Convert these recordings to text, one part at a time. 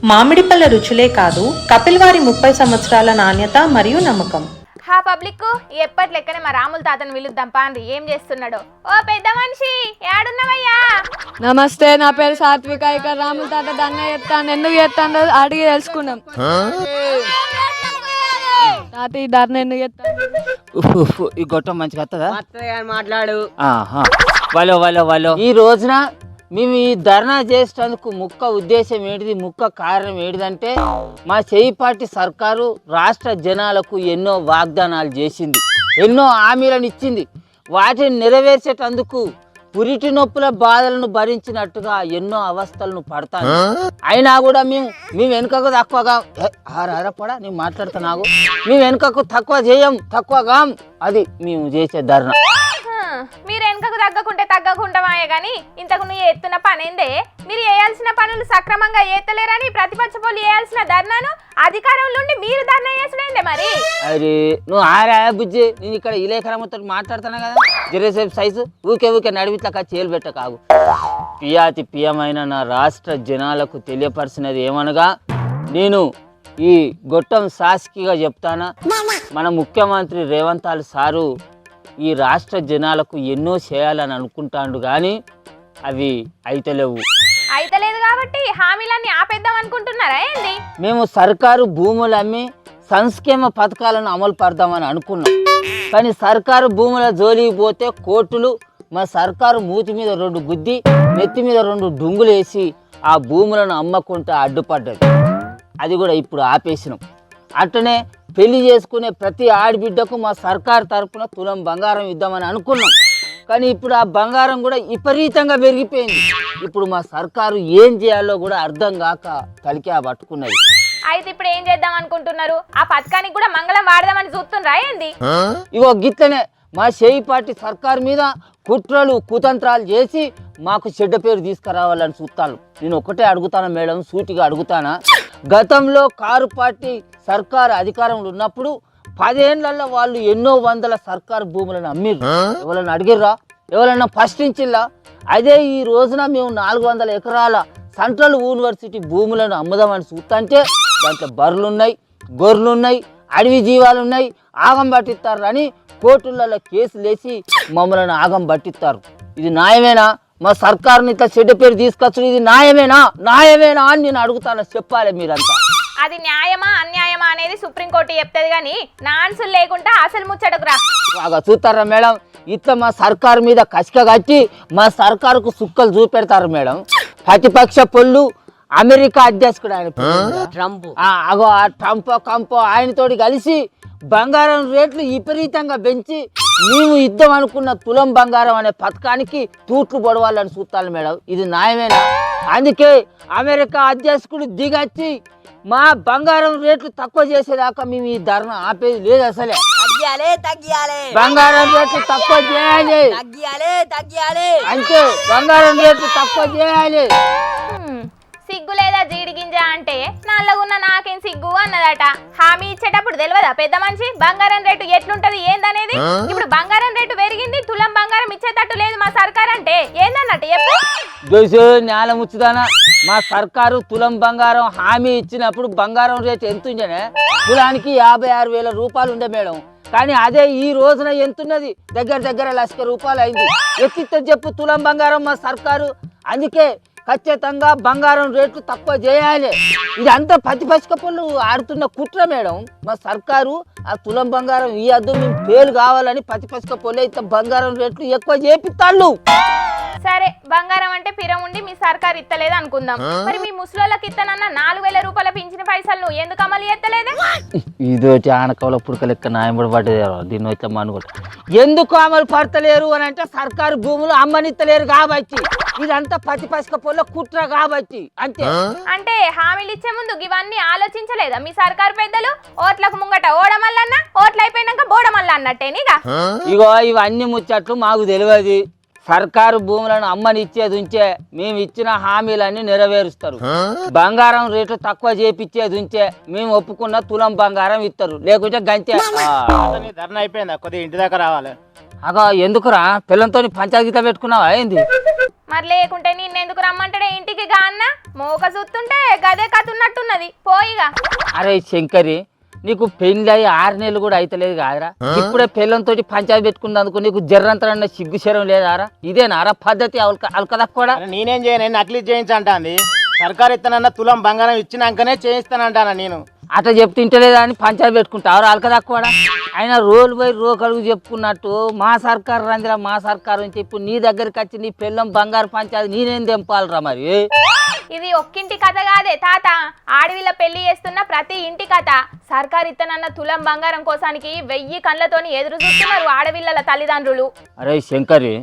మామిడి పళ్ళ రుచులే కాదు, కపిల్ వారి 30 సంవత్సరాల నాణ్యత మరియు నమ్మకం. హా పబ్లిక్ ఎప్పటి లెక్కనే మా రాముల తాతను పిలుద్దాం పాండ్రి, ఏం చేస్తున్నాడో. ఓ పెద్ద మనిషి ఏడున్నావయ్యా? నమస్తే, నా పేరు సాత్విక. ఇక్కడ రాముల తాత దండ ఎత్తాను, ఎందుకు ఎత్తాను అడిగి తెలుసుకున్నాం. తాత ఈ ధర్న ఎందుకు ఎత్తాను? ఈ గొట్టం మంచిగా వస్తుందా? మాట్లాడు. వాళ్ళు ఈ రోజున మేము ఈ ధర్నా చేసేందుకు ముఖ్య ఉద్దేశం ఏంటిది, ముఖ్య కారణం ఏంటిదంటే మా చేయిపాటి సర్కారు రాష్ట్ర జనాలకు ఎన్నో వాగ్దానాలు చేసింది, ఎన్నో హామీలను ఇచ్చింది. వాటిని నెరవేర్చేటందుకు పురిటి నొప్పుల బాధలను భరించినట్టుగా ఎన్నో అవస్థలను పడతాను. అయినా కూడా మేము వెనుకకు తక్కువగా ఆరాపడా నేను మాట్లాడుతున్నాగు, మేము వెనుకకు తక్కువ చేయం, తక్కువగా అది మేము చేసే ధర్నా. మీరు వెనకకు తగ్గకుంటామాయే గాని ఇంతకు నువ్వు ఎత్తున్న పనేందే? మీరు చేయాల్సిన పనులు సక్రమంగా ఏతలేరని ప్రతిపక్ష పోలు చేయాల్సిన ధర్నాను అధికారంలో ఉండి మీరు ధర్నా చేసుడేందే మరి? అరే నువ్వు ఆరా బుజ్జి, నేను ఇక్కడ ఇలేకరమ్మతో మాట్లాడుతున్నా కదా, జరేసేపు సైజు ఊకే నడివిట్లక చేలు పెట్టకాగు. పియాతి పియమైన నా రాష్ట్ర జనాలకు తెలియపరిచినది ఏమనగా, నేను ఈ గొట్టం శాసకిగా చెప్తానా, మన ముఖ్యమంత్రి రేవంత్ సారు ఈ రాష్ట్ర జనాలకు ఎన్నో చేయాలని అనుకుంటాడు కానీ అవి అయితలేవు. అయితలేదు కాబట్టి హామీలన్నీ ఆపేద్దాం అనుకుంటున్నారా ఏంది? మేము సర్కారు భూములు అమ్మి సంక్షేమ పథకాలను అమలు పడదామని అనుకున్నాం, కానీ సర్కారు భూముల జోలికి పోతే కోర్టులు మా సర్కారు మూతి మీద 2 గుద్ది నెత్తి మీద 2 డుంగులు వేసి ఆ భూములను అమ్మకుంటే అడ్డుపడ్డది. అది కూడా ఇప్పుడు ఆపేసినాం. అట్లనే పెళ్లి చేసుకునే ప్రతి ఆడబిడ్డకు మా సర్కారు తరఫున తులం బంగారం ఇద్దామని అనుకున్నాం, కానీ ఇప్పుడు ఆ బంగారం కూడా విపరీతంగా పెరిగిపోయింది. ఇప్పుడు మా సర్కారు ఏం చేయాలో కూడా అర్థం కాక తలికా పట్టుకున్నది. అయితే ఇప్పుడు ఏం చేద్దాం అనుకుంటున్నారు? ఆ పథకానికి కూడా మంగళం వాడదామని చూస్తుండ్రా ఏంది? ఇగో గిట్లనే మా చేయిపాటి సర్కారు మీద కుట్రలు కుతంత్రాలు చేసి మాకు చెడ్డ పేరు తీసుకురావాలని చూస్తాను. నేను ఒకటే అడుగుతాను మేడం, సూటిగా అడుగుతానా, గతంలో కారు పార్టీ సర్కారు అధికారంలో ఉన్నప్పుడు 10 ఏళ్లలో వాళ్ళు ఎన్నో వందల సర్కారు భూములను అమ్మిర్రు. ఎవరైనా అడిగిర్రా? ఎవరైనా ప్రశ్నించిల్లా? అదే ఈ రోజున మేము 400 ఎకరాల సెంట్రల్ యూనివర్సిటీ భూములను అమ్ముదామని చూస్తుంటే దాంట్లో బర్రెలున్నాయి, గొర్రెలున్నాయి, అడవి జీవాలు ఉన్నాయి, ఆగం పట్టిస్తారు అని కోర్టులలో కేసులు వేసి మమ్మల్ని ఆగం పట్టిస్తారు. ఇది న్యాయమేనా? మా సర్కారుని ఇట్లా చెడ్డ పేరు తీసుకొచ్చు, ఇది న్యాయమేనా అని నేను అడుగుతాను, చెప్పాలి మీరంతా. అది న్యాయమా అన్యాయమా అనేది సుప్రీంకోర్టు చెప్తుంది కానీ నాన్సులు లేకుండా అసలు ముచ్చటకురా. బాగా చూస్తారా మేడం, ఇట్లా మా సర్కారు మీద కసిక కట్టి మా సర్కారుకు సుక్కలు చూపెడతారు మేడం. ప్రతిపక్ష పొల్లు అమెరికా అధ్యక్షుడు ఆయన ట్రంప్, అగో ఆ ట్రంప్ కంపో ఆయనతోటి కలిసి బంగారం రేట్లు విపరీతంగా పెంచి మేము ఇద్దాం అనుకున్న తులం బంగారం అనే పథకానికి తూట్లు పొడవాలని చూస్తాను మేడం. ఇది న్యాయమేనా? అందుకే అమెరికా అధ్యక్షుడు దిగచ్చి మా బంగారం రేట్లు తక్కువ చేసేదాకా మేము ఈ ధర్నా ఆపేది లేదు. అసలే బంగారం రేట్లు తక్కువ చేయాలి, అంటే బంగారం రేట్లు తక్కువ చేయాలి. సిగ్గు లేదా జీడి గింజ అంటే నల్లగున్న నాకేం సిగ్గు అన్నదట. హామీ ఇచ్చేటప్పుడు తెలియదా పెద్ద మనిషి బంగారం రేటు ఎట్లుంటది ఏందనేది? ఇప్పుడు బంగారం రేటు పెరిగింది, తులం బంగారం ఇచ్చేటట్టు లేదు మా సర్కార్ అంటే ఏందన్నట్టు చెప్పు. నేల ముచ్చుదానా, మా సర్కారు తులం బంగారం హామీ ఇచ్చినప్పుడు బంగారం రేటు ఎంత ఉండేనే? తులానికి 56,000 రూపాయలు ఉండే మేడం, కానీ అదే ఈ రోజున ఎంతున్నది? దగ్గర 1,00,000 రూపాయలు అయింది. ఎక్కితే చెప్పు తులం బంగారం మా సర్కారు. అందుకే ఖచ్చితంగా బంగారం రేట్లు తక్కువ చేయాలి. ఇదంతా ప్రతిపక్ష పనులు ఆడుతున్న కుట్ర మేడం. మా సర్కారు ఆ తులం బంగారం ఇవ్వద్దు, మేము పేరు కావాలని ప్రతిపక్ష పనులు అయితే బంగారం రేట్లు ఎక్కువ చేపిస్తాళ్ళు. సరే బంగారం అంటే పిరముండి మీ సర్కారు ఇత్తలేదు అనుకుందాం, మరి మీ ముసలోళ్ళకి ఇత్తనన్న 4,000 రూపాయల పింఛన్ పైసలు నువ్వు ఎందుకు అమలు ఎత్తలేదే? ఇదోటి ఆనకవల పుడక లెక్క న్యాయపడి పడ్డది. దీన్ని అయితే మనుగోట ఎందుకు అమలు పడతలేరు అని అంటే సర్కారు భూములు అమ్మనిత్తలేరు కాబట్టి, ఇదంతా ప్రతిపక్ష పొల్ల కుట్ర కాబట్టి అంతే. అంటే హామీలు ఇచ్చే ముందు ఇవన్నీ ఆలోచించలేదా మీ సర్కారు పెద్దలు? ఓట్లకు ముంగట ఓడమల్లన్నా, ఓట్లు అయిపోయినాక బోడమల్ల అన్నట్టేనిగా. ఇగో ఇవన్నీ ముచ్చట్లు మాకు తెలియదు. సర్కారు భూములను అమ్మని ఇచ్చేది ఉంచే మేము ఇచ్చిన హామీలన్నీ నెరవేరుస్తారు. బంగారం రేటు తక్కువ చేపిచ్చేది ఉంచే మేము ఒప్పుకున్న తులం బంగారం ఇస్తారు, లేకుంటే గంతే. ధర్నా అయిపోయిందా? కొద్దిగా ఇంటి దాకా రావాలి. అగా ఎందుకురా పిల్లలతో పంచాయతీ పెట్టుకున్నావా ఏంది? మరి లేకుంటే నిన్నెందుకు రమ్మంటాడే ఇంటికి గా అన్న? మోక చూస్తుంటే గదే కతున్నట్టు అరే శంకరి, నీకు పెళ్ళి అయ్యి 6 నెలలు కూడా అయితలేదు కాదురా, ఇప్పుడే పెళ్ళంతో పంచాయతీ పెట్టుకున్నందుకు నీకు జర్రంతరన్న సిగ్గు శరం లేదారా? ఇదేనారా పద్ధతి? అల్కదక్కువడా? అరే నేనేం చేయను, నకిలీ చేయించంటాంది సర్కార్. ఇస్తానన్న తులం బంగారం ఇచ్చినాకనే చేయిస్తానంటానా నేను. అట్లా చెప్తుంటలేదా అని పంచాయతీ పెట్టుకుంటావు అల్కదక్కువడా? అయినా రోలు పోయి రోకడుగు చెప్పుకున్నట్టు మా సర్కారు రందిరా, మా సర్కారు అని చెప్పి నీ దగ్గరికి వచ్చి నీ పెళ్ళం బంగారు పంచాయతీ నేనేం తెంపాలరా మరి? ఇది ఒక్కింటి కథ కాదే తాత, ఆడవిళ్ళ పెళ్లి చేస్తున్న ప్రతి ఇంటి కథ. సర్కార్ ఇత్తనన్న తులం బంగారం కోసానికి 1000 కళ్ళతోని ఎదురు చూస్తున్నారు ఆడవిళ్ళల తల్లిదండ్రులు. అరే శంకరి,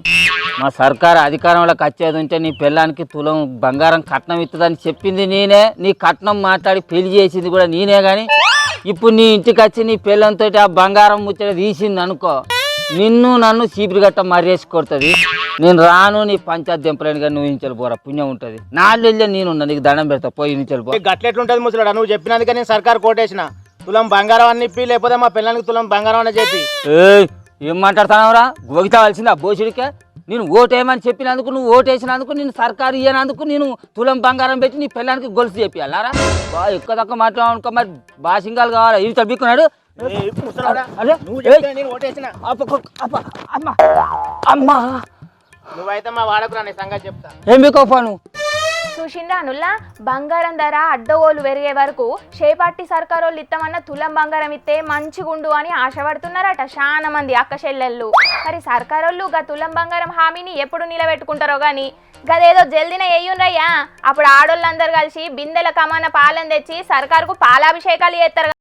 మా సర్కారు అధికారంలోకి వచ్చేది ఉంటే నీ పిల్లానికి తులం బంగారం కట్నం ఇస్తుందని చెప్పింది నేనే, నీ కట్నం మాట్లాడి పెళ్లి చేసింది కూడా నేనే. కానీ ఇప్పుడు నీ ఇంటికి వచ్చి నీ పిల్లంతో ఆ బంగారం ముచ్చట తీసింది అనుకో, నిన్ను నన్ను చీపురు గట్ట మర్రేసి కొడుతుంది. నేను రాను, నీ పంచాయతీ దింపలేను. కానీ నువ్వు ఇంచెలు పోరా, పుణ్యం ఉంటుంది. నాలుగు నేనున్నా, నీకు దండం పెడతా, పోయి ఇంచెలు పో. గట్లెట్లుంటది ముసలాడా? నువ్వు చెప్పినందుకే నేను సర్కార్ కోటేసిన. తులం బంగారం అని ఇప్పి, లేకపోతే మా పిల్లలకి తులం బంగారం అని చెప్పి. ఏం మాట్లాడుతున్నావురా? గోగితావాల్సిందా బోసుడికే? నేను ఓటేయమని చెప్పినందుకు, నువ్వు ఓటేసినందుకు, నేను సర్కారు ఇయ్యనందుకు నేను తులం బంగారం పెట్టి నీ పిల్లానికి గొలుసు చెప్పియాలారా? బా ఎక్కువ తక్కువ మాట్లాడుకో, మరి బాసింగాలు కావాలా? ఇవి తబ్బిక్కున్నాడు. నువ్వైతే మా వాడకు రా, నీ సంగతి చెప్తా. ఏం మీకు ఫోను? చూసిండ్రా నుల్లా, బంగారం ధర అడ్డగోలు పెరిగే వరకు చేపట్టి సర్కారు వాళ్ళు ఇస్తామన్న తులం బంగారం ఇస్తే మంచిగుండు అని ఆశపడుతున్నారట చాలా మంది అక్క చెల్లెళ్ళు. మరి సర్కారోళ్ళు గా తులం బంగారం హామీని ఎప్పుడు నిలబెట్టుకుంటారో గాని గదేదో జల్దిన ఎయ్యుండ్రయ్యా. అప్పుడు ఆడోళ్ళందరూ కలిసి బిందెల కమాన పాలను తెచ్చి సర్కారుకు పాలాభిషేకాలు చేస్తారు.